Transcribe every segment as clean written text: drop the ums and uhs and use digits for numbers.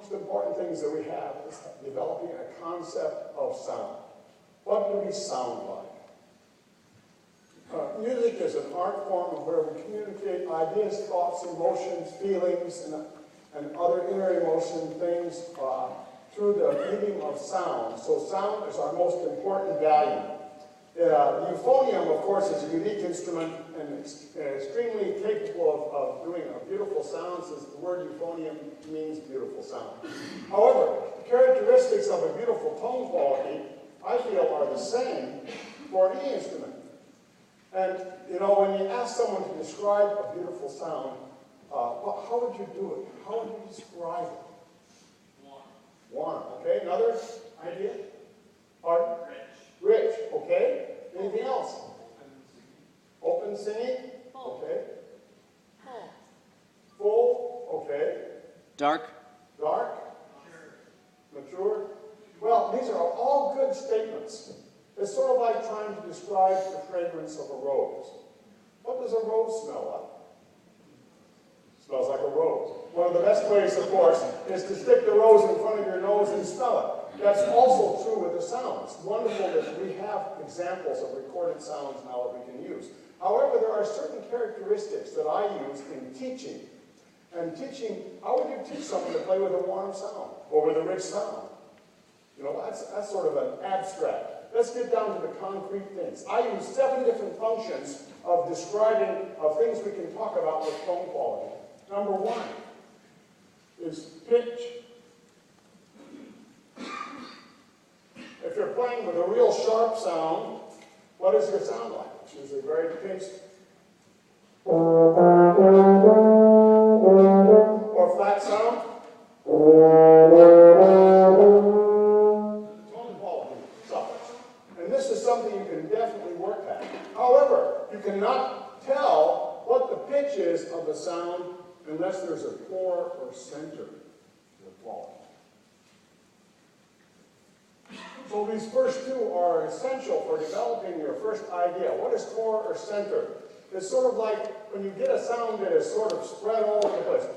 most important things that we have is developing a concept of sound. What do we sound like? Music is an art form where we communicate ideas, thoughts, emotions, feelings, and other inner emotion things through the medium of sound. So sound is our most important value. The euphonium, of course, is a unique instrument and extremely capable of doing a beautiful sound, since the word euphonium means beautiful sound. However, the characteristics of a beautiful tone quality, I feel, are the same for any instrument. And, you know, when you ask someone to describe a beautiful sound, how would you do it? How would you describe it? Warm. Okay, another idea? Pardon? Rich. Okay. Anything else? Open singing? Okay. Full? Okay. Dark? Dark? Mature? Well, these are all good statements. It's sort of like trying to describe the fragrance of a rose. What does a rose smell like? It smells like a rose. One of the best ways, of course, is to stick the rose in front of your nose and smell it. That's also true with the sound. It's wonderful that we have examples of recorded sounds now that we can use. However, there are certain characteristics that I use in teaching. And teaching, how would you teach someone to play with a warm sound or with a rich sound? You know, that's sort of an abstract. Let's get down to the concrete things. I use 7 different functions of describing of things we can talk about with tone quality. Number 1 is pitch. If you're playing with a real sharp sound, what does your sound like? It's usually very pinched. Or flat sound. This is something you can definitely work at. However, you cannot tell what the pitch is of the sound unless there's a core or center to the quality. So these first two are essential for developing your first idea. What is core or center? It's sort of like when you get a sound that is sort of spread all over the place.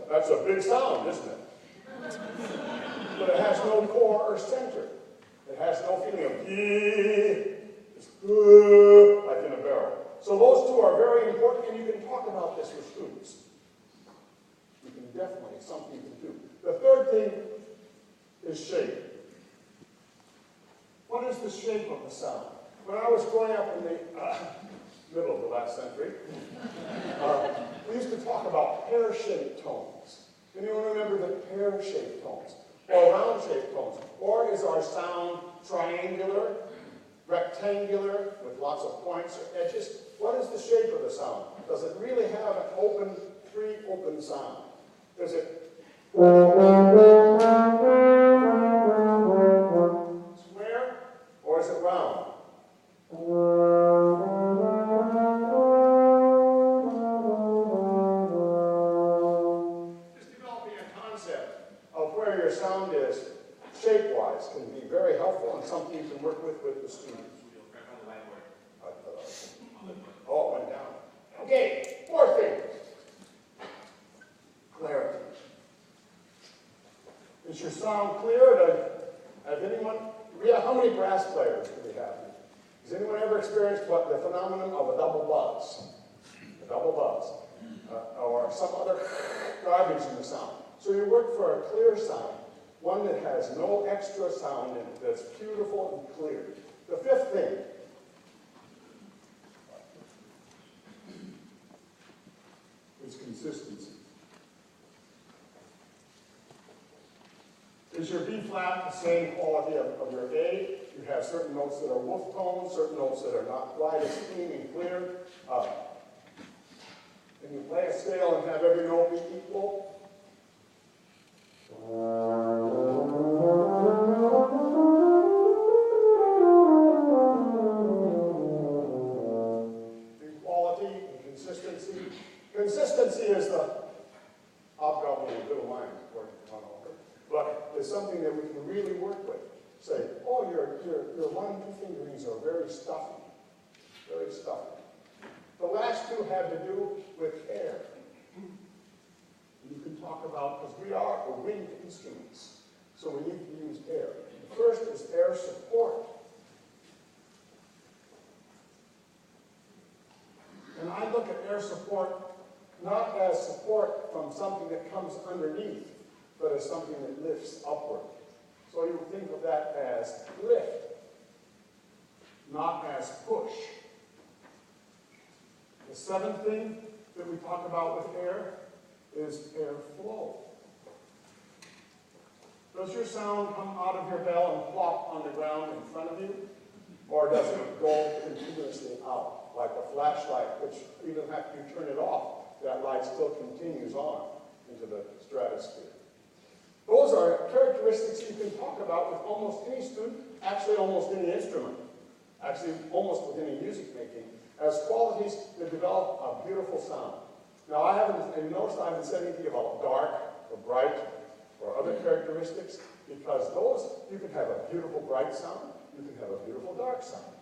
That's a big sound, isn't it? But it has no core or center. It has no feeling of it's like in a barrel. So those two are very important, and you can talk about this with students. You can definitely, it's something you can do. The third thing is shape. What is the shape of the sound? When I was growing up in the middle of the last century, we used to talk about pear-shaped tones. Anyone remember the pear-shaped tones? Or round-shaped tones? Or is our sound triangular, rectangular, with lots of points or edges? What is the shape of the sound? Does it really have an open, free, open sound? Does it square, or is it round? Where your sound is, shape-wise, can be very helpful and something you can work with the students. Oh, it went down. Okay, fourth thing. Clarity. Is your sound clear? Have anyone, how many brass players do we have? Has anyone ever experienced what the phenomenon of a double buzz? A double buzz. Or some other garbage in the sound. So you work for a clear sound, one that has no extra sound in it, that's beautiful and clear. The fifth thing is consistency. Is your B flat the same quality of your A? You have certain notes that are wolf tones, certain notes that are not quite as clean and clear. Can you play a scale and have every note be equal? In quality and consistency. Consistency is the hobgoblin of little minds, according to Hunhofer, but it's something that we can really work with. Say, oh, your 1 and 2 fingerings are very stuffy. Very stuffy. The last two have to do with air. You can talk about, because we are wind instruments, so we need to use air. The first is air support. And I look at air support not as support from something that comes underneath, but as something that lifts upward. So you think of that as lift, not as push. The seventh thing that we talk about with air is airflow. Does your sound come out of your bell and plop on the ground in front of you? Or does it go continuously out, like a flashlight, which even after you turn it off, that light still continues on into the stratosphere? Those are characteristics you can talk about with almost any student, actually almost any instrument, actually almost with any music making, as qualities that develop a beautiful sound. Now I haven't said anything about dark or bright or other characteristics, because those, you can have a beautiful bright sound, you can have a beautiful dark sound.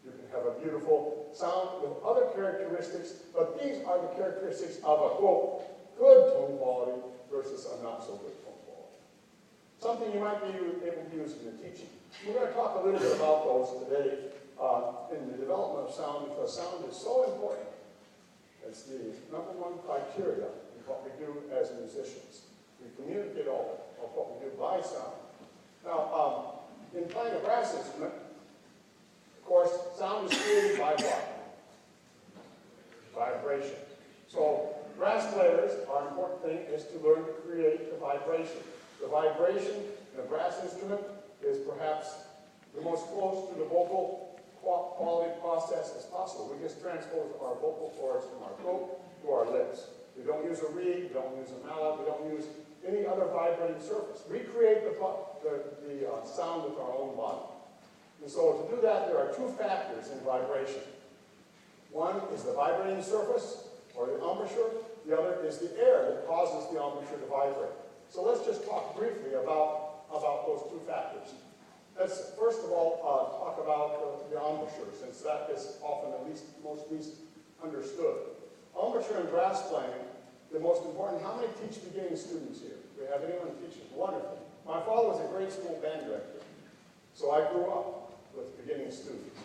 You can have a beautiful sound with other characteristics, but these are the characteristics of a, quote, good tone quality versus a not so good tone quality. Something you might be able to use in the teaching. We're going to talk a little bit about those today in the development of sound, because sound is so important. It's the number one criteria in what we do as musicians. We communicate all of what we do by sound. Now, in playing a brass instrument, of course, sound is created by what? Vibration. So, brass players, our important thing is to learn to create the vibration. The vibration in a brass instrument is perhaps the most close to the vocal quality process as possible. We just transpose our vocal cords from our throat to our lips. We don't use a reed, we don't use a mallet, we don't use any other vibrating surface. We create the sound with our own body. And so to do that, there are two factors in vibration. One is the vibrating surface, or the embouchure. The other is the air that causes the embouchure to vibrate. So let's just talk briefly about those two factors. Let's first of all talk about the embouchure, since that is often most least understood. Embouchure in brass playing, the most important. How many teach beginning students here? Do we have anyone teaching? Wonderful. My father was a grade school band director, so I grew up with beginning students.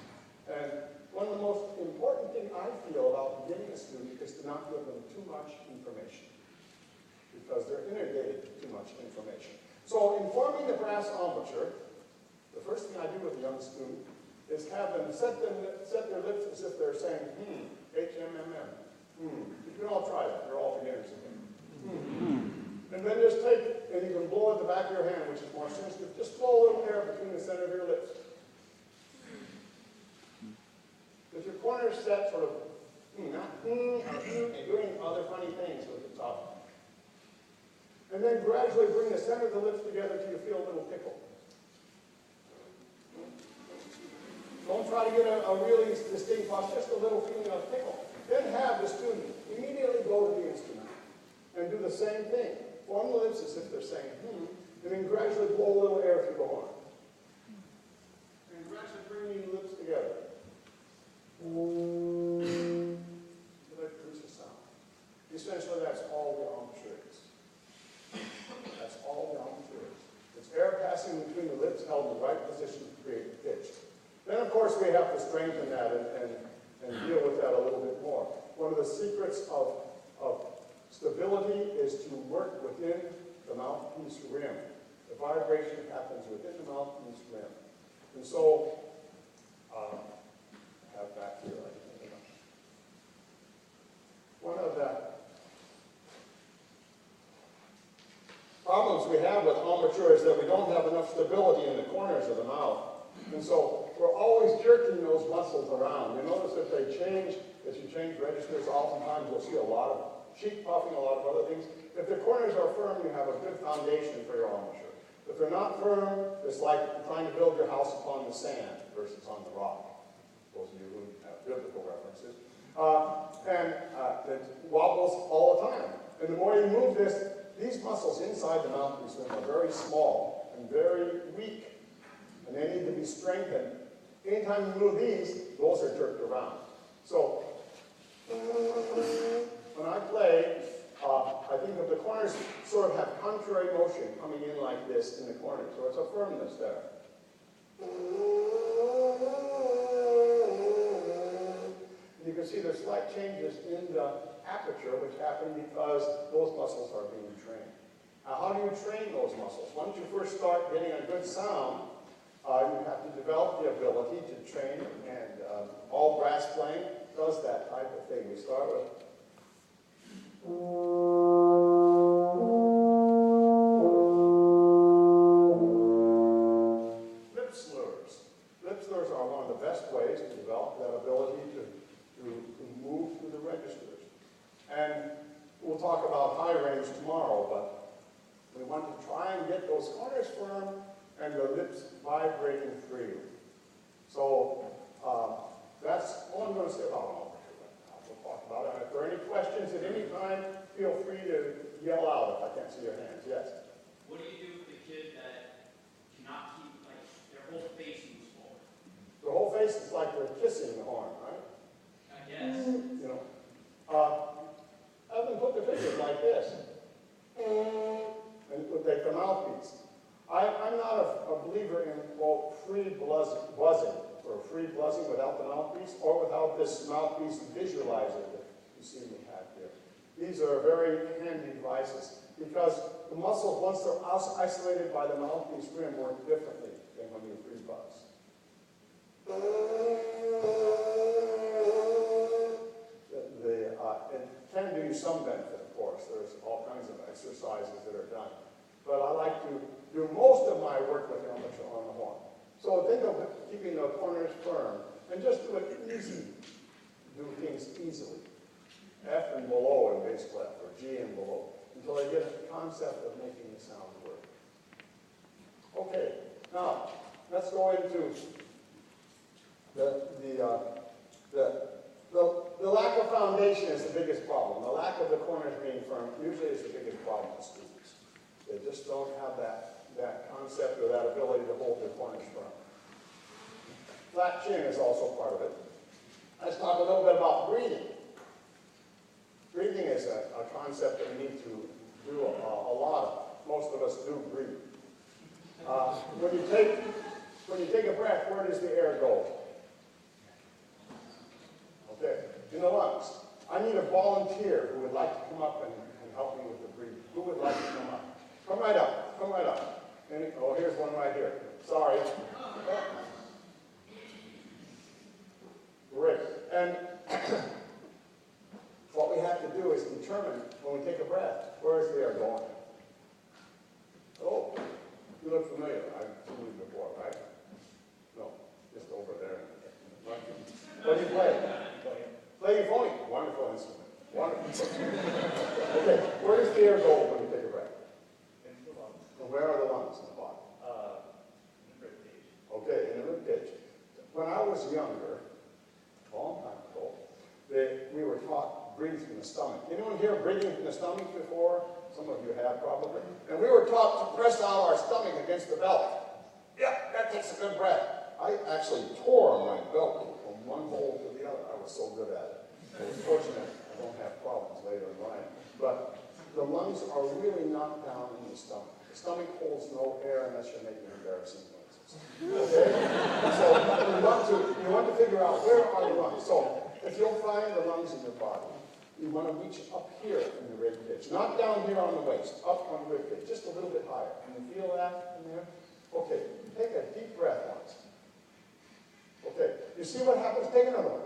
And one of the most important things I feel about beginning a student is to not give them too much information, because they're inundated with too much information. So in forming the brass embouchure, the first thing I do with a young student is have them set their lips as if they're saying, H-M-M-M. You can all try that. You're all beginners again. And then just take, and you can blow at the back of your hand, which is more sensitive. Just blow a little air between the center of your lips. If your corners set sort of, not and doing other funny things with the top. And then gradually bring the center of the lips together till you feel a little tickle. Don't try to get a really distinct buzz, just a little feeling of tickle. Then have the student immediately go to the instrument and do the same thing. Form the lips as if they're saying, and then gradually blow a little air through the horn. And gradually bring the lips together. So that produces sound. Essentially, that's all the embouchure is. That's all the embouchure is. It's air passing between the lips held in the right position to create the pitch. Then, of course, we have to strengthen that and deal with that a little bit more. One of the secrets of stability is to work within the mouthpiece rim. The vibration happens within the mouthpiece rim. And so, I have back here, one of the problems we have with embouchure is that we don't have enough stability in the corners of the mouth. And so we're always jerking those muscles around. You notice if they change, as you change registers, oftentimes you'll see a lot of cheek puffing, a lot of other things. If the corners are firm, you have a good foundation for your embouchure. If they're not firm, it's like trying to build your house upon the sand versus on the rock. Those of you who have biblical references. It wobbles all the time. And the more you move this, these muscles inside the mouthpiece rim are very small and very weak. And they need to be strengthened. Anytime you move these, those are jerked around. So When I play, I think of the corners sort of have contrary motion coming in like this in the corner, so it's a firmness there. You can see there's slight changes in the aperture, which happen because those muscles are being trained. How do you train those muscles? Once you first start getting a good sound, you have to develop the ability to train, and all brass playing does that type of thing. We start with lip slurs. Lip slurs are one of the best ways to develop that ability to move through the registers. And we'll talk about high range tomorrow, but we want to try and get those corners firm and the lips vibrating freely. So that's all I'm going to say about overture right now. We'll talk about it. And if there are any questions at any time, feel free to yell out if I can't see your hands. Yes? What do you do with the kid that cannot keep, like, their whole face moves forward? The whole face is like they're kissing the horn, right? I guess. You know, have them put the fingers like this, and take the mouthpiece. I'm not a believer in, quote, free buzzing, or free buzzing without the mouthpiece, or without this mouthpiece visualizer that you see me have here. These are very handy devices, because the muscles, once they're isolated by the mouthpiece rim, work differently than when you free buzz. It can do you some benefit, of course. There's all kinds of exercises that are done. But I like to do most of my work with amateur on the horn. So think of keeping the corners firm, and just do it easy. Do things easily. F and below in bass clef, or G and below, until I get a concept of making the sound work. Okay, now let's go into the lack of foundation is the biggest problem. The lack of the corners being firm usually is the biggest problem with students. They just don't have that concept or that ability to hold their corners firm. Flat chin is also part of it. Let's talk a little bit about breathing. Breathing is a concept that we need to do a lot of. Most of us do breathe. When you take a breath, where does the air go? Okay, in the lungs. I need a volunteer who would like to come up and help me with the breathing. Who would like to come up? Come right up, come right up. Oh, here's one right here. Sorry. Great. And what we have to do is determine, when we take a breath, where is the air going? Oh, you look familiar. I've seen you before, right? No, just over there. What do you play? Playing phony. Wonderful instrument. Wonderful. Okay, where does the air go when you take a breath? Into the lungs. And where are the lungs in the body? In the rib cage. Okay, in the rib cage. When I was younger, a long time ago, we were taught breathe from the stomach. Anyone here breathing from the stomach before? Some of you have probably. And we were taught to press out our stomach against the belly. Yeah, that takes a good breath. I actually tore my belly from one hole to the other. I was so good at it. I was fortunate I don't have problems later in life. But the lungs are really knocked down in the stomach. The stomach holds no air unless you're making embarrassing noises. Okay? So you want to figure out where are the lungs. So if you'll find the lungs in your body, you want to reach up here in the rib cage. Not down here on the waist, up on the rib cage, just a little bit higher. Can you feel that in there? Okay, take a deep breath once. Okay, you see what happens? Take another one.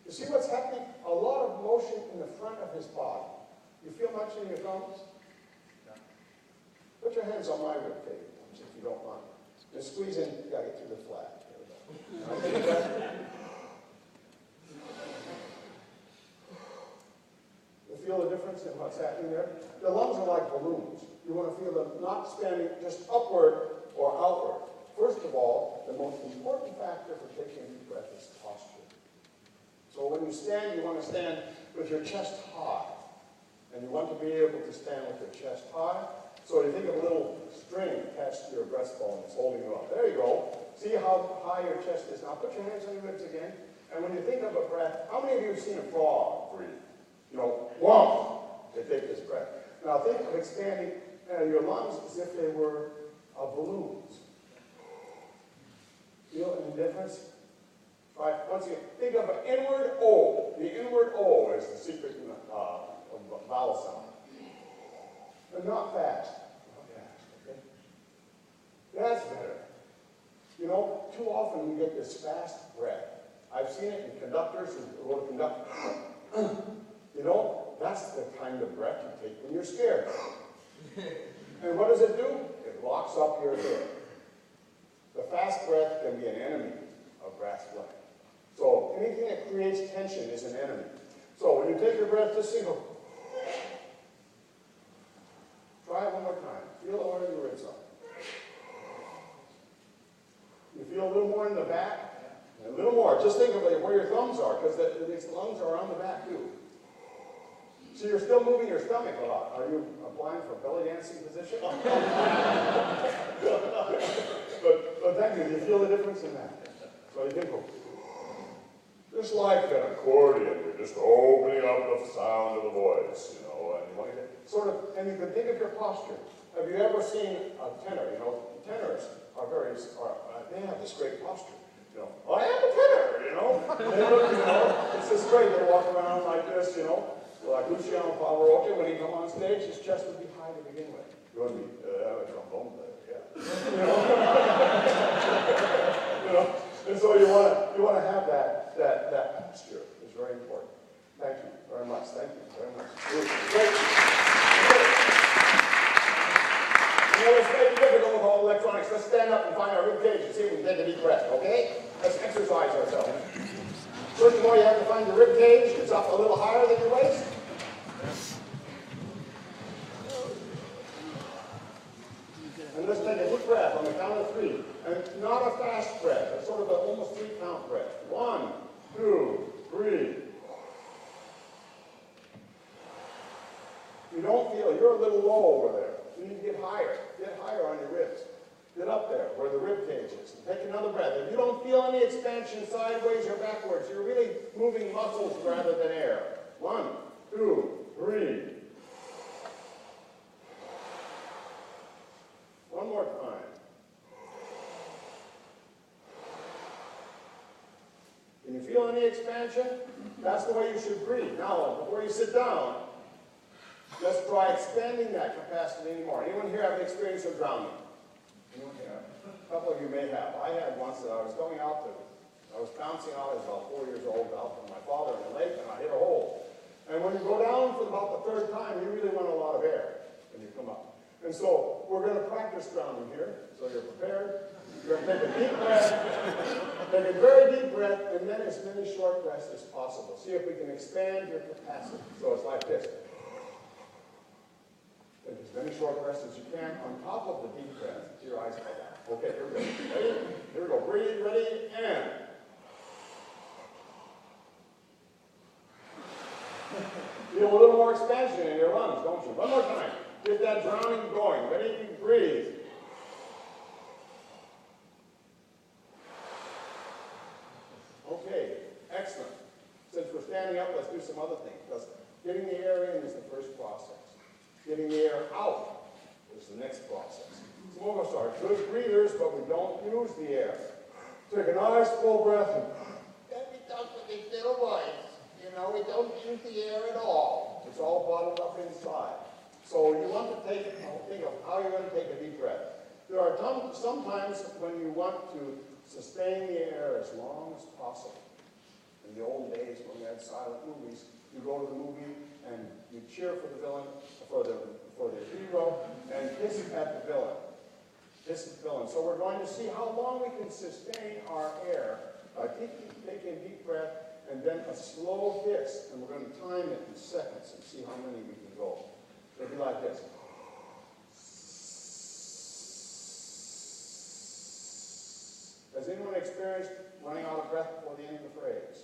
You see what's happening? A lot of motion in the front of his body. You feel much in your thumbs? No. Put your hands on my rib cage if you don't mind. Just squeeze in. You got to get through the flat. There we go. Now take a breath. You feel the difference in what's happening there? The lungs are like balloons. You want to feel them not expanding just upward or outward. First of all, the most important factor for taking a deep breath is posture. So when you stand, you want to stand with your chest high. And you want to be able to stand with your chest high. So you think of a little string attached to your breastbone that's holding you up. There you go. See how high your chest is. Now put your hands on your ribs again. And when you think of a breath, how many of you have seen a frog breathe? You know, whoa, they take this breath. Now think of expanding your lungs as if they were balloons. Feel any difference? Right, once again, think of an inward O. The inward O is the secret vowel sound. And not fast. Not fast, okay? That's better. You know, too often we get this fast breath. I've seen it in conductors who go to conduct. You know, that's the kind of breath you take when you're scared. And what does it do? It locks up your hair. The fast breath can be an enemy of brass flying. So anything that creates tension is an enemy. So when you take your breath, just go. Try it one more time. Feel where your ribs are. You feel a little more in the back, and a little more. Just think of where your thumbs are, because these lungs are on the back too. So you're still moving your stomach a lot. Are you applying for belly dancing position? But thank you. Do you feel the difference in that? So you can go. Just like an accordion, you're just opening up the sound of the voice, you know, and sort of, and you can think of your posture. Have you ever seen a tenor? You know, tenors they have this great posture. You know, I am a tenor, you know. They look, you know, it's just great. They walk around like this, you know. Like Luciano Pavarotti, when he come on stage, his chest would be high to begin with. You want to be a trombone player, yeah. You know? You know? And so you want to have that posture. It's very important. Thank you very much. Thank you very much. Great. You know, it's very difficult with all electronics. Let's stand up and find our rib cage and see if we can take a deep breath, okay? Let's exercise ourselves. First of all, you have to find your rib cage. It's up a little higher than your waist. And let's take a deep breath on the count of 3. And not a fast breath. It's sort of an almost 3-count breath. 1, 2, 3. You don't feel, you're a little low over there. You need to get higher. Get higher on your ribs. Get up there where the rib cage is. And take another breath. If you don't feel any expansion sideways or backwards, you're really moving muscles rather than air. 1, 2, 3. One more time. Can you feel any expansion? That's the way you should breathe. Now, before you sit down, let's try expanding that capacity anymore. Anyone here have an experience of drowning? Anyone here? A couple of you may have. I had once that I was bouncing out as about 4 years old out from my father in the lake, and I hit a hole. And when you go down for about the 3rd time, you really want a lot of air when you come up. And so we're going to practice drowning here, so you're prepared. You're going to take a deep breath, take a very deep breath, and then as many short breaths as possible. See if we can expand your capacity. So it's like this. Take as many short breaths as you can on top of the deep breath. Your eyes go down. Okay, here we go. Ready? Here we go. Breathe, ready, and. Feel a little more expansion in your lungs, don't you? One more time. Get that drowning going. Ready? Breathe. Okay, excellent. Since we're standing up, let's do some other things. Because getting the air in is the first process. Getting the air out is the next process. Some of us are good breathers, but we don't use the air. Take a nice full breath and then we talk with a little voice. You know, we don't use the air at all. It's all bottled up inside. So you want to think of how you're going to take a deep breath. There are sometimes when you want to sustain the air as long as possible. In the old days when we had silent movies, you go to the movie and you cheer for the villain, for the hero, and hiss at the villain. Hiss at the villain. So we're going to see how long we can sustain our air by taking a deep breath and then a slow hiss, and we're going to time it in seconds and see how many we can go. It'll be like this. Has anyone experienced running out of breath before the end of the phrase?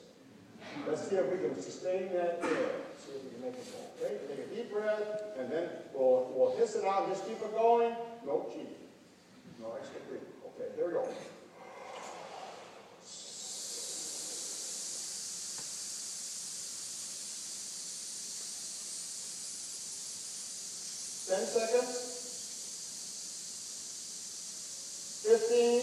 Let's see if we can sustain that air. See if we can make it go. Okay? Take a deep breath, and then we'll hiss it out and just keep it going. No cheating. No extra breathing. Okay, here we go. 10 seconds. 15.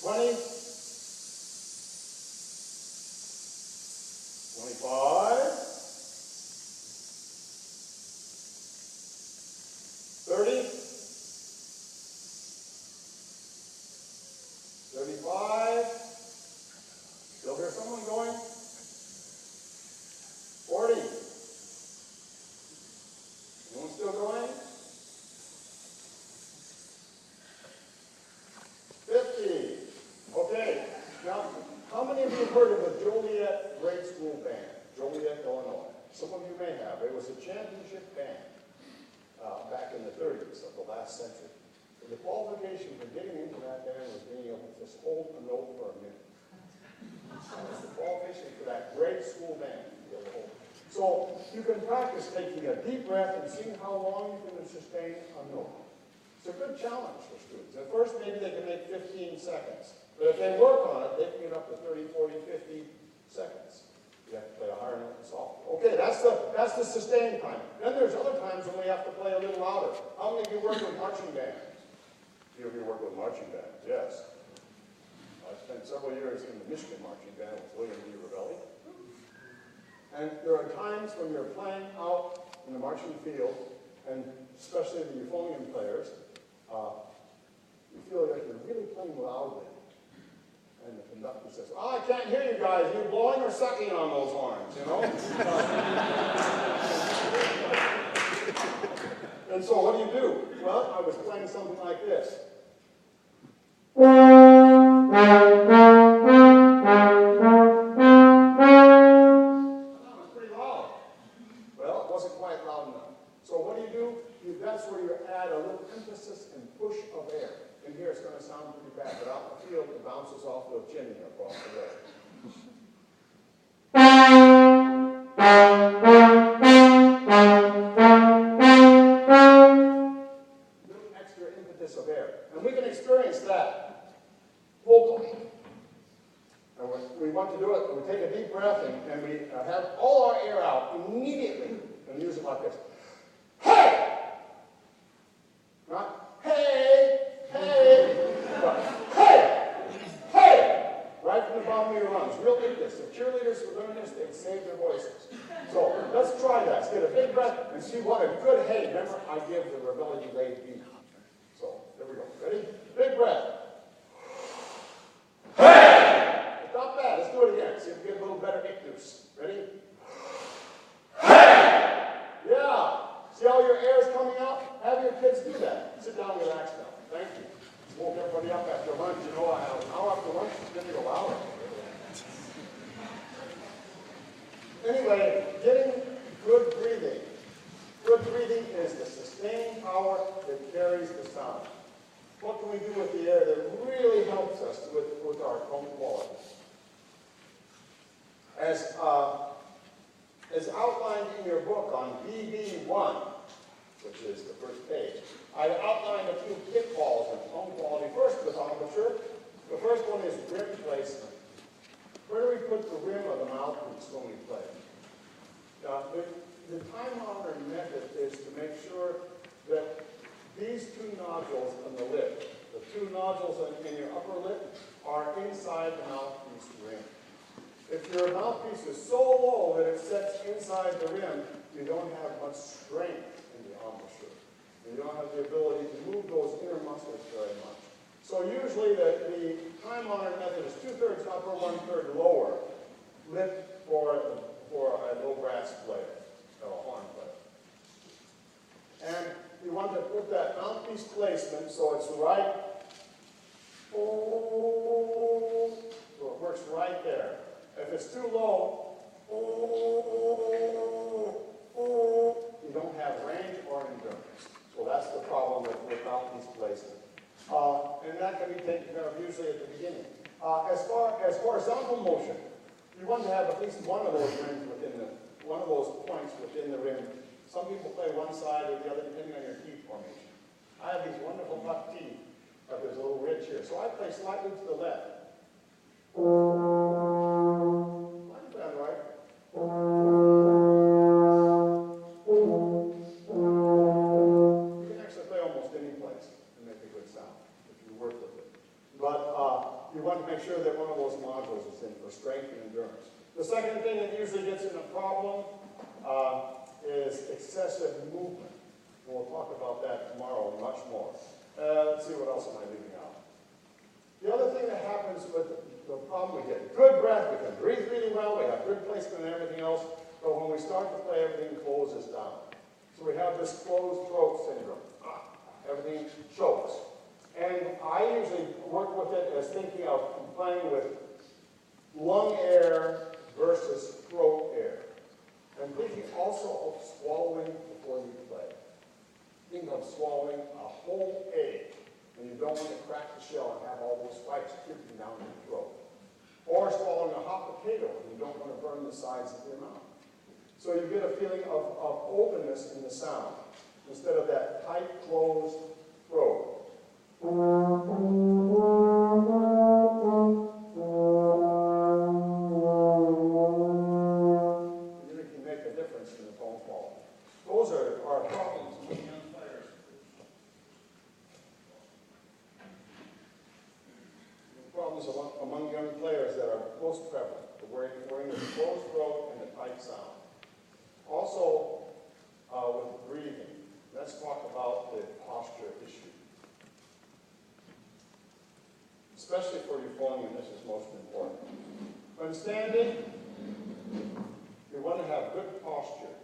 20. 25. 30. 35. Still hear someone going. 40. Anyone still going? 50. Okay. Now, how many of you have heard of the Joliet Grade School Band? Joliet, Illinois. Some of you may have. It was a championship band back in the 30s of the last century. The qualification for getting into that band was being able to just hold a note for a minute. That was the qualification for that grade school band to be able to hold. So you can practice taking a deep breath and seeing how long you can sustain a note. It's a good challenge for students. At first, maybe they can make 15 seconds. But if they work on it, they can get up to 30, 40, 50 seconds. You have to play a higher note and soft. Okay, that's the sustained time. Then there's other times when we have to play a little louder. How many of you work with marching band? Few of you work with marching band, yes. I spent several years in the Michigan marching band with William D. Ravelli. And there are times when you're playing out in the marching field, and especially the euphonium players, you feel like you're really playing loudly. And the conductor says, "Oh, I can't hear you guys. Are you blowing or sucking on those horns, you know?" And so what do? Well, I was playing something like this. That was pretty loud. Well, it wasn't quite loud enough. So what do? That's where you add a little emphasis and push of air. In here it's going to sound pretty bad, but out in the field it bounces off the chimney across the way. Little extra impetus of air. And we can experience that vocally. And we want to do it, we take a deep breath and we have all our air out immediately and use it like this. Hey! Not hey, hey, but hey, hey! Right from the bottom of your lungs. Real impetus. If cheerleaders would learn this, they'd save their voices. So let's try that. Let's get a big breath and see what a good hey. Remember, I give the Ravelli delayed beat. So there we go. Ready? Big breath. Hey! It's not bad. Let's do it again. See if we get a little better ictus. Ready? Hey! Yeah. See how your air is coming out? Have your kids do that. Sit down and relax now. Thank you. Woke everybody up after lunch. You know, an hour after lunch, it's going to go louder. Anyway, getting good breathing. Good breathing is the sustaining power that carries the sound. What can we do with the air that really helps us with our tone quality? As outlined in your book on BB1, which is the first page, I outlined a few pitfalls in tone quality. First, with embouchure. The first one is rim placement. Where do we put the rim of the mouthpiece when we play? The time-honored method is to make sure that these two nodules on the lip, the two nodules in your upper lip, are inside the mouthpiece rim. If your mouthpiece is so low that it sets inside the rim, you don't have much strength in the embouchure. And you don't have the ability to move those inner muscles very much. So usually the time-honored method is 2/3 upper, 1/3 lower lip for a low brass player, or a horn player. And you want to put that mouthpiece placement so it's right, so it works right there. If it's too low, you don't have range or endurance. So that's the problem with mouthpiece placement. And that can be taken care of usually at the beginning. As far as horizontal motion, you want to have at least one of those rims one of those points within the rim. Some people play one side or the other depending on your teeth formation. I have these wonderful buck teeth, but there's a little ridge here. So I play slightly to the left. Might have been right. that usually gets in a problem is excessive movement. We'll talk about that tomorrow and much more. Let's see, what else am I leaving out? The other thing that happens with the problem, we get good breath, we can breathe really well, we have good placement and everything else, but when we start to play, everything closes down. So we have this closed throat syndrome. Everything chokes. And I usually work with it as thinking of playing with lung air versus throat air. And thinking also of swallowing before you play. Think of swallowing a whole egg, and you don't want to crack the shell and have all those spikes dripping down your throat. Or swallowing a hot potato, and you don't want to burn the sides of your mouth. So you get a feeling of openness in the sound, instead of that tight, closed throat. It can make a difference in the tone quality. Those are our problems with young players. The problems among young players that are most prevalent, the wearing the closed throat and the tight sound. Also, with breathing, let's talk about the posture issue. Especially for euphonium, this is most important. When standing, we want to have good posture.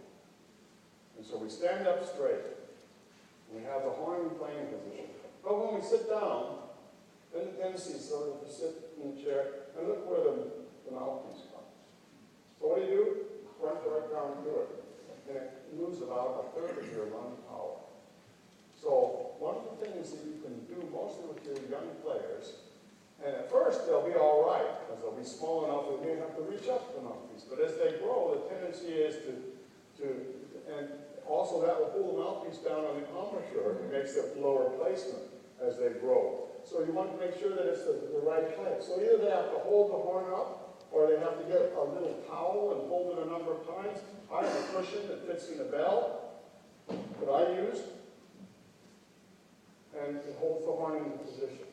And so we stand up straight. We have the horn in playing position. But when we sit down, then the tendency is sort of to sit in the chair and look where the mouthpiece comes. So what do? Front right down through it. And it moves about a third of your lung power. So one of the things that you can do mostly with your young players, and at first they'll be all right, because they'll be small enough that they may have to reach up to the mouthpiece. But as they grow, the tendency is and also that will pull the mouthpiece down on the embouchure. It makes it lower placement as they grow. So you want to make sure that it's the right place. So either they have to hold the horn up, or they have to get a little towel and hold it a number of times. I have a cushion that fits in the bell that I use, and it holds the horn in position.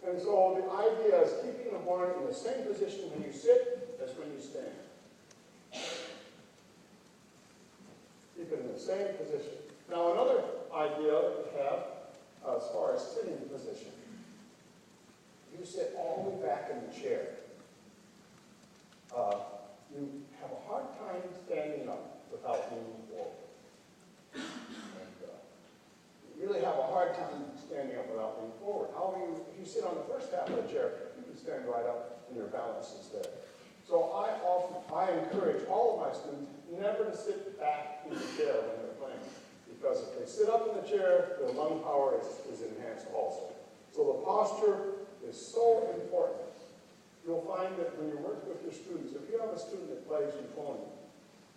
And so the idea is keeping the horn in the same position when you sit as when you stand. Keep it in the same position. Now another idea that we have as far as sitting position, you sit all the way back in the chair. You have a hard time standing up without leaning forward. And you really have a hard time standing up without leaning forward. However, if you sit on the first half of the chair, you can stand right up and your balance is there. So I encourage all of my students never to sit back in the chair when they're playing. Because if they sit up in the chair, their lung power is enhanced also. So the posture is so important. You'll find that when you work with your students, if you have a student that plays euphonium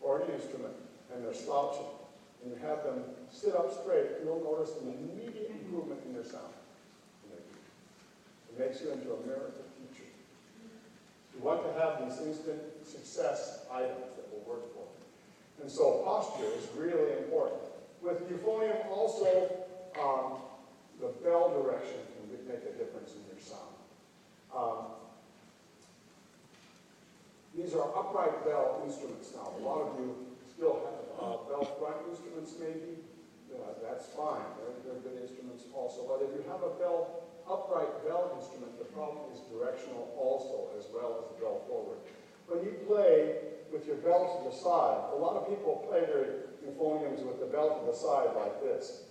or any instrument and they're slouching, and you have them sit up straight, you'll notice an immediate improvement in their sound. It makes you into a miracle teacher. You want to have these instant success items that will work for them. And so posture is really important. With euphonium also, the bell direction can make a difference in your sound. These are upright bell instruments now. A lot of you still have bell front instruments maybe. That's fine. They're good instruments also. But if you have a upright bell instrument, the problem is directional also, as well as the bell forward. When you play with your bell to the side, a lot of people play their euphoniums with the bell to the side like this.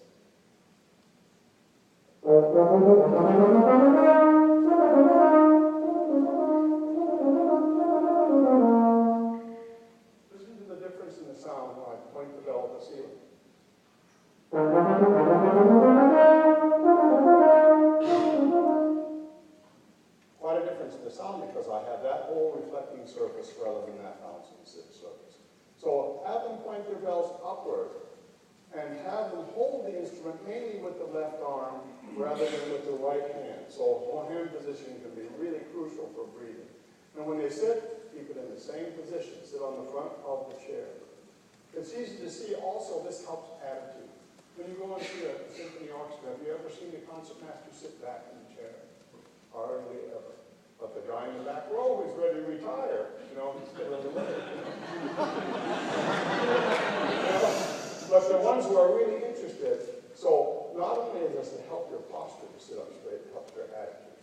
Listen to the difference in the sound when I point the bell at the ceiling. Quite a difference in the sound because I have that whole reflecting surface rather than that bouncing surface. So have them point their bells upward and have them hold the instrument mainly with the left arm rather than with the right hand. So hand position can be really crucial for breathing. And when they sit, keep it in the same position. Sit on the front of the chair. It's easy to see also this helps attitude. When you go and see a symphony orchestra, have you ever seen the concertmaster sit back in the chair? Hardly ever. But the guy in the back row who's ready to retire, he's still in the middle. But the ones who are really interested, so not only does it help your posture to sit up straight, it helps your attitude.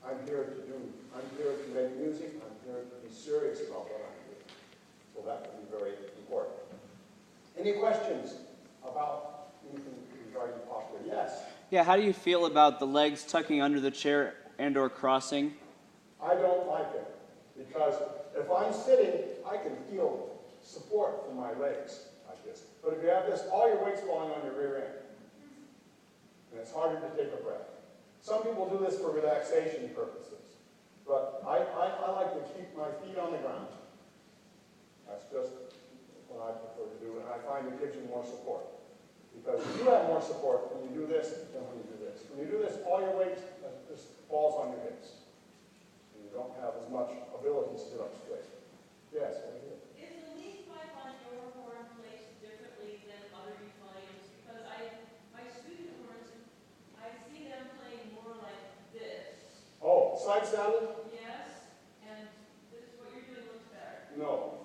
I'm here to make music, I'm here to be serious about what I'm doing. So that would be very important. Any questions about anything regarding posture? Yes? Yeah, how do you feel about the legs tucking under the chair and or crossing? I don't like it, because if I'm sitting, I can feel support from my legs like this. But if you have this, all your weight's falling on your rear end. And it's harder to take a breath. Some people do this for relaxation purposes. But I like to keep my feet on the ground. That's just what I prefer to do, and I find it gives you more support. Because you have more support when you do this than when you do this. When you do this, all your weight just falls on your hips. And you don't have as much ability to sit up straight. Yes, right here. Is the lead pipe on your horn placed differently than other Italians? Because my student horns, I see them playing more like this. Oh, side saddle? Yes, and this is what you're doing looks better. No.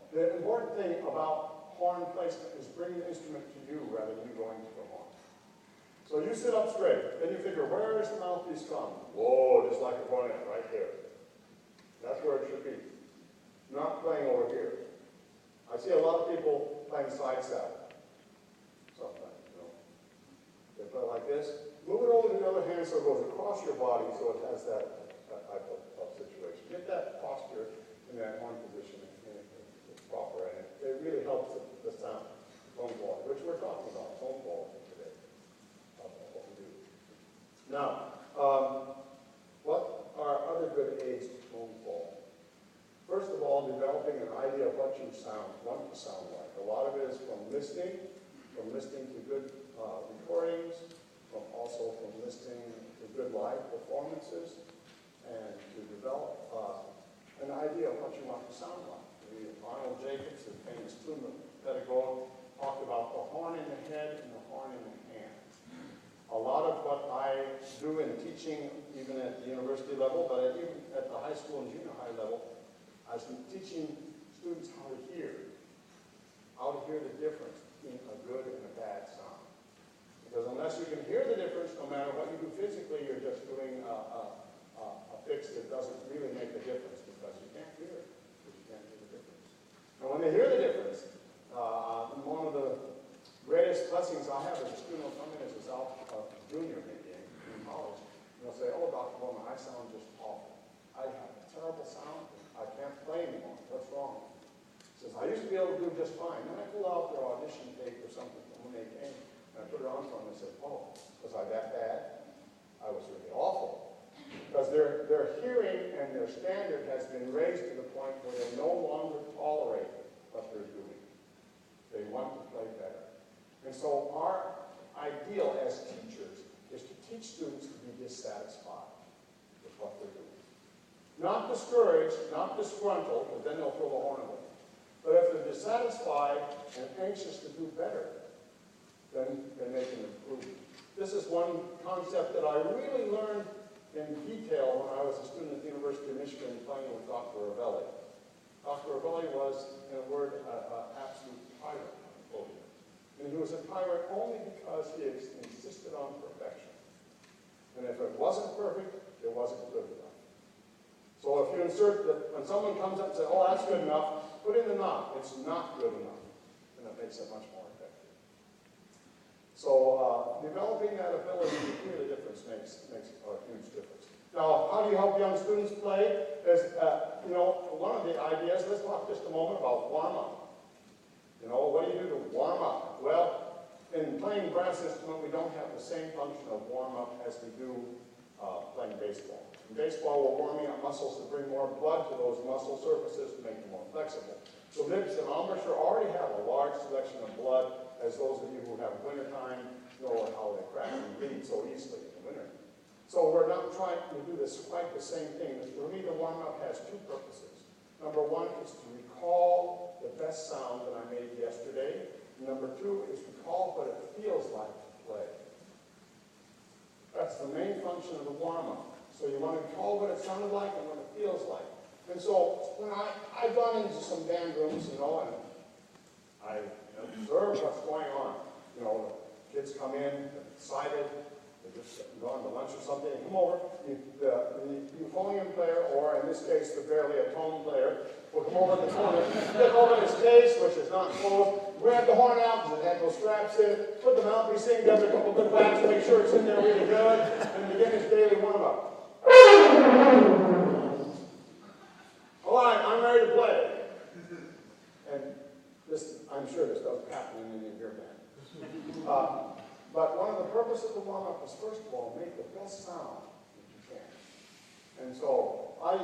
The important thing about horn placement is bringing the instrument to you rather than you going to the horn. So you sit up straight, then you figure, where is the mouthpiece from? Whoa, just like a cornet right there. That's where it should be. Not playing over here. I see a lot of people playing side saddle. Sometimes, They play like this. Move it over to the other hand so it goes across your body so it has that type of situation. Get that posture in that horn position and it's proper. And it really helps the sound, tone quality, which we're talking about, tone quality today. What we do. Now, what are other good aids to tone quality? First of all, developing an idea of what you want to sound like. A lot of it is from listening to good recordings, also from listening to good live performances, and to develop an idea of what you want to sound like. Arnold Jacobs, the famous tuba pedagogue, talked about the horn in the head and the horn in the hand. A lot of what I do in teaching, even at the university level, but even at the high school and junior high level, I've been teaching students how to hear the difference between a good and a bad sound. Because unless you can hear the difference, no matter what you do physically, you're just doing a fix that doesn't really make a difference because you can't hear it, because you can't hear the difference. And when they hear the difference, one of the greatest blessings I have as a student will come in as a junior maybe in college, and they'll say, oh, Dr. Bowman, I sound just awful. I have a terrible sound. I can't play anymore. What's wrong? He says, I used to be able to do just fine. Then I pulled out their audition tape or something from when they came, and I put it on for them and said, oh, was I that bad? I was really awful. Because their hearing and their standard has been raised to the point where they no longer tolerate what they're doing. They want to play better. And so our ideal as teachers is to teach students to be dissatisfied with what they're doing. Not discouraged, not disgruntled, but then they'll throw the horn away. But if they're dissatisfied and anxious to do better, then they can improve. This is one concept that I really learned in detail when I was a student at the University of Michigan playing with Dr. Ravelli. Dr. Ravelli was, in a word, an absolute tyrant. And he was a tyrant only because he insisted on perfection. And if it wasn't perfect, it wasn't good enough. So if you insert that, when someone comes up and says, oh, that's good enough, put in the not. It's not good enough. And it makes it much more effective. So developing that ability to hear the difference makes a huge difference. Now, how do you help young students play? Is, one of the ideas, let's talk just a moment about warm-up. What do you do to warm up? Well, in playing brass instrument, we don't have the same function of warm-up as we do playing baseball. In baseball, we're warming up muscles to bring more blood to those muscle surfaces to make them more flexible. So lips and embouchure already have a large selection of blood, as those of you who have wintertime know how they crack and bleed so easily in the winter. So we're not trying to do this quite the same thing. For me, the warm-up has two purposes. Number one is to recall the best sound that I made yesterday. Number two is recall what it feels like to play. That's the main function of the warm-up. So you want to control what it sounded like and what it feels like. And so when I've gone into some band rooms, and I observe what's going on. The kids come in, they're excited, they're just going to lunch or something, and come over. The euphonium player, or in this case, the barely a tone player, will come over in the corner, flip open his case, which is not closed, grab the horn out, because it had those straps in it, put the mouthpiece in, give it a couple good whacks to make sure it's in there really good, and begin his daily warm-up. All right, I'm ready to play. And this, I'm sure this doesn't happen in any of your band. But one of the purposes of the warm-up is, first of all, make the best sound that you can. And so I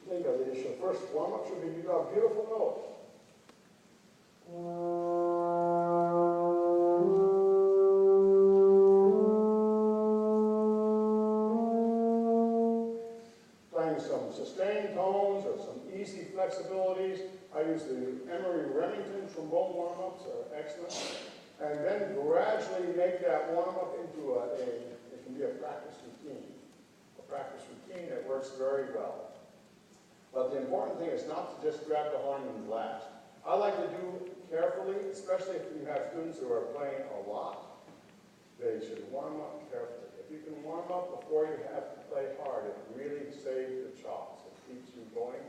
think of it as your first warm-up should be, you got a beautiful note. Playing some sustained tones or some easy flexibilities. I use the Emery Remington trombone warm-ups, are excellent. And then gradually make that warm-up into it can be a practice routine. A practice routine that works very well. But the important thing is not to just grab the horn and blast. I like to do carefully, especially if you have students who are playing a lot. They should warm up carefully. If you can warm up before you have to play hard, it really saves the chops. It keeps you going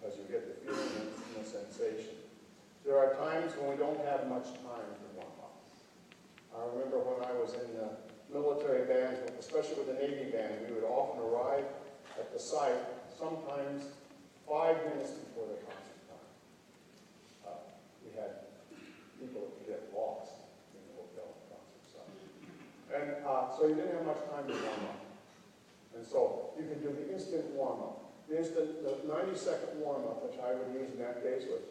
as you get the feeling and the sensation. There are times when we don't have much time to warm up. I remember when I was in the military band, especially with the Navy band, we would often arrive at the site sometimes 5 minutes before the concert time. We had people that would get lost in the hotel concert site. And so you didn't have much time to warm up. And so you can do the instant warm-up. The 90-second warm-up, which I would use in that case, was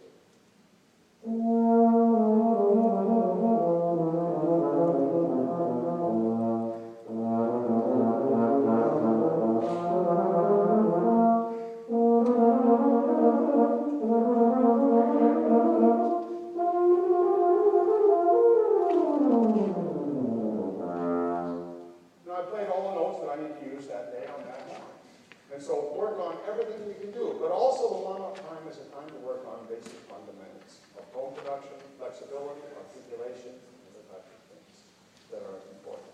and so work on everything you can do, but also the warm-up time is a time to work on basic fundamentals of tone production, flexibility, articulation, and the types of things that are important.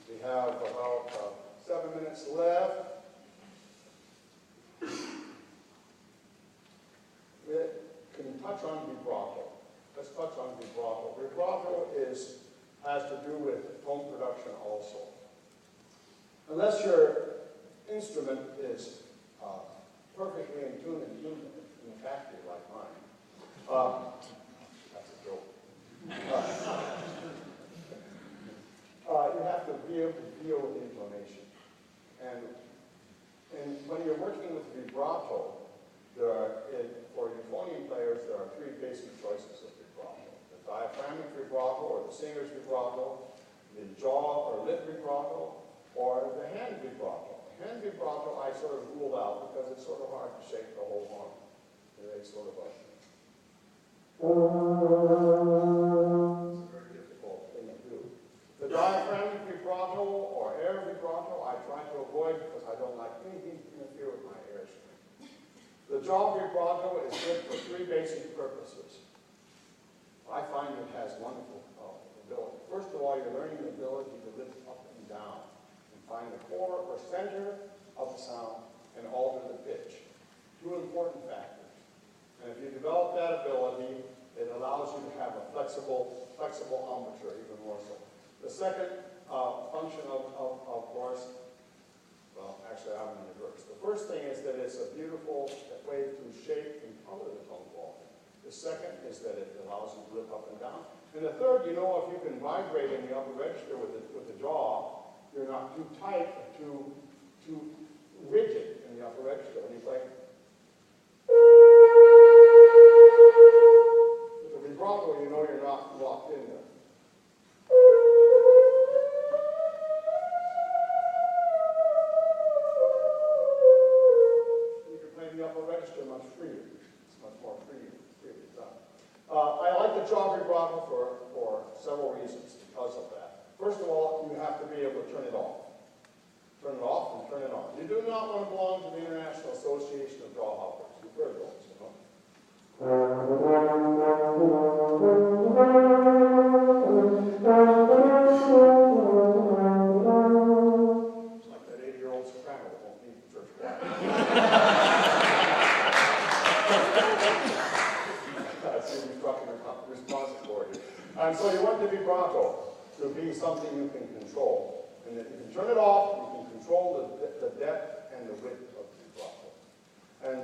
We have about 7 minutes left. We can touch on vibrato. Let's touch on vibrato. Vibrato has to do with tone production also. Unless your instrument is perfectly in tune in a factory like mine. That's a joke. You have to be able to deal with intonation. And when you're working with vibrato, for euphonium players, there are 3 basic choices of vibrato. The diaphragmic vibrato, or the singer's vibrato, the jaw or lip vibrato, or the hand vibrato. Hand vibrato I sort of rule out because it's sort of hard to shake the whole horn. It's sort of it's a very difficult thing to do. The diaphragmic vibrato or air vibrato I try to avoid because I don't like anything to interfere with my airstream. The jaw vibrato is good for 3 basic purposes. I find it has wonderful ability. First of all, you're learning the ability to lift up and down. Find the core or center of the sound and alter the pitch. 2 important factors. And if you develop that ability, it allows you to have a flexible embouchure, even more so. The second function of course, well, actually I'm in reverse. The first thing is that it's a beautiful way to shape and color the tone quality. The second is that it allows you to lift up and down. And the third, if you can vibrate in the upper register with the jaw, you're not too tight or too rigid in the upper register. When you play with the vibrato, you're not locked in there. You can play in the upper register much freer. It's much more freely done. I like the jaw vibrato for several reasons because of that. First of all, you have to be able to turn it off. Turn it off and turn it on. You do not want to belong to the International Association of Draw Hoppers. You've heard those, you know. It's like that 80-year-old soprano that won't leave the church choir. That's the instructor responsibility. And so you want the vibrato to be something you can control. And if you can turn it off, you can control the depth and the width of the vibrato. And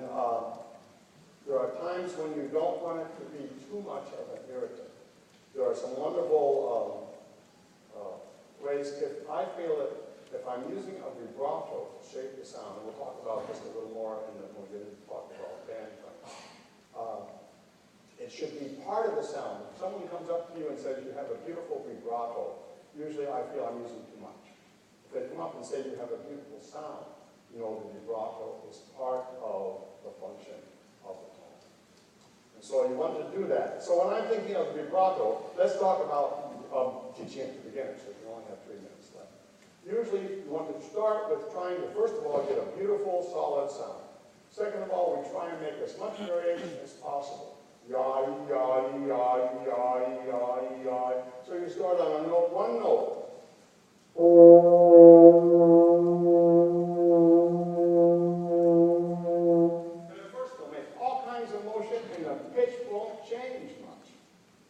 there are times when you don't want it to be too much of an irritant. There are some wonderful ways. If I feel that if I'm using a vibrato to shape the sound, and we'll talk about this a little more when we get into talk about band playing, it should be part of the sound. If someone comes up to you and says you have a beautiful vibrato, usually I feel I'm using too much. If they come up and say you have a beautiful sound, you know the vibrato is part of the function of the tone. And so you want to do that. So when I'm thinking of vibrato, let's talk about teaching it to beginners, so you only have 3 minutes left. Usually you want to start with trying to, first of all, get a beautiful, solid sound. Second of all, we try and make as much variation as possible. Ya, ya, ya, ya, ya, ya. So you start on a note, one note. And at first they'll make all kinds of motion and the pitch won't change much.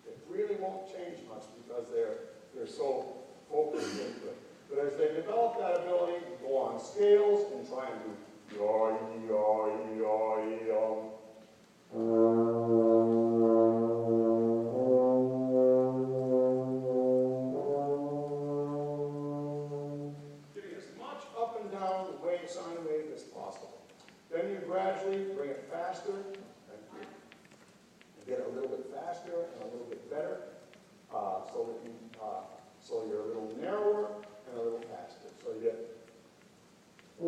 It really won't change much because they're so focused into it. But as they develop that ability, go on scales and try and do ya, ya, ya, ya. Getting as much up and down the wave, sine wave as possible. Then you gradually bring it faster and get a little bit faster and a little bit better, so you're a little narrower and a little faster. So you get. To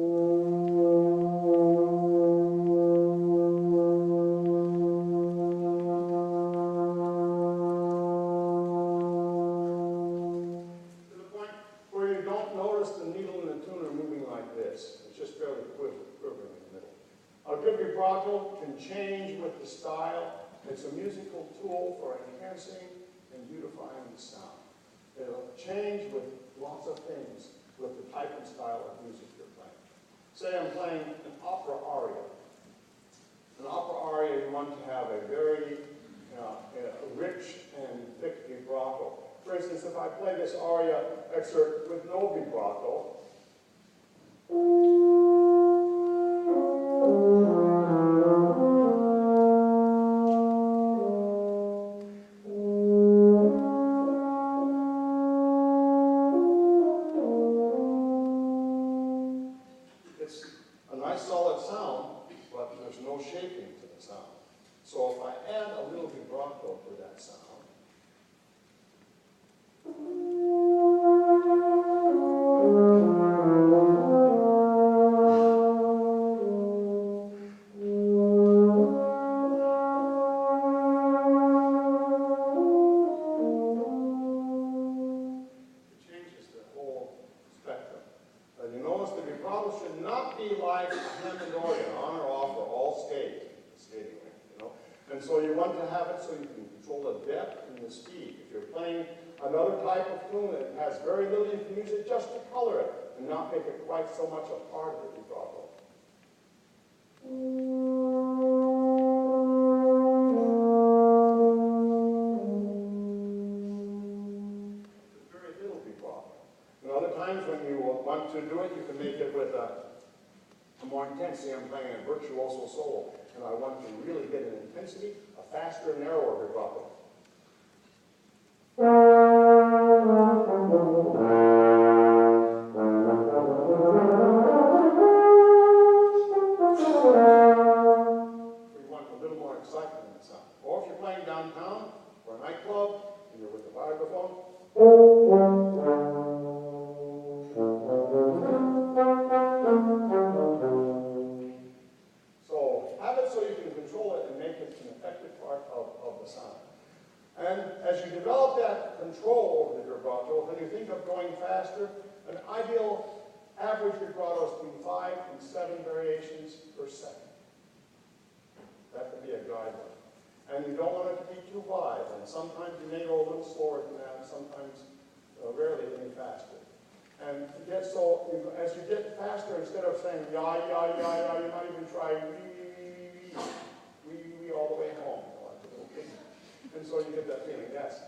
the point where you don't notice the needle and the tuner moving like this. It's just barely quivering in the middle. A good vibrato can change with the style. It's a musical tool for enhancing and beautifying the sound. It'll change with lots of things with the type and style of music you're playing. Say I'm playing an opera aria. An opera aria, you want to have a very rich and thick vibrato. For instance, if I play this aria excerpt with no vibrato, it's a nice solid sound, but there's no shaping to the sound. So if I add a little vibrato to that sound, it changes the whole spectrum. And you notice the vibrato should not be like a Hammond organ, on or off or all skating rink, you know. And so you want to have it so you can control the depth and the speed. If you're playing another type of tune that has very little, you can use it just to color it and not make it quite so much a part of the vibrato. Very little vibrato. And other times when you want to do it, you can make it with a more intense. See, I'm playing a virtuoso solo, and I want to really get an intensity, a faster, narrower vibrato. We want a little more excitement in the sound. Or if you're playing downtown or a nightclub and you're with the vibraphone, so have it so you can control it and make it an effective part of the sound. And as you develop that control over the vibrato, when you think of going faster, an ideal Average could produce between 5 and 7 variations per second. That could be a guideline. And you don't want it to be too wide, and sometimes you may go a little slower than that, and sometimes rarely any faster. And to get so, as you get faster, instead of saying ya, ya, ya, ya, you might even try wee all the way home. And so you get that feeling, yes.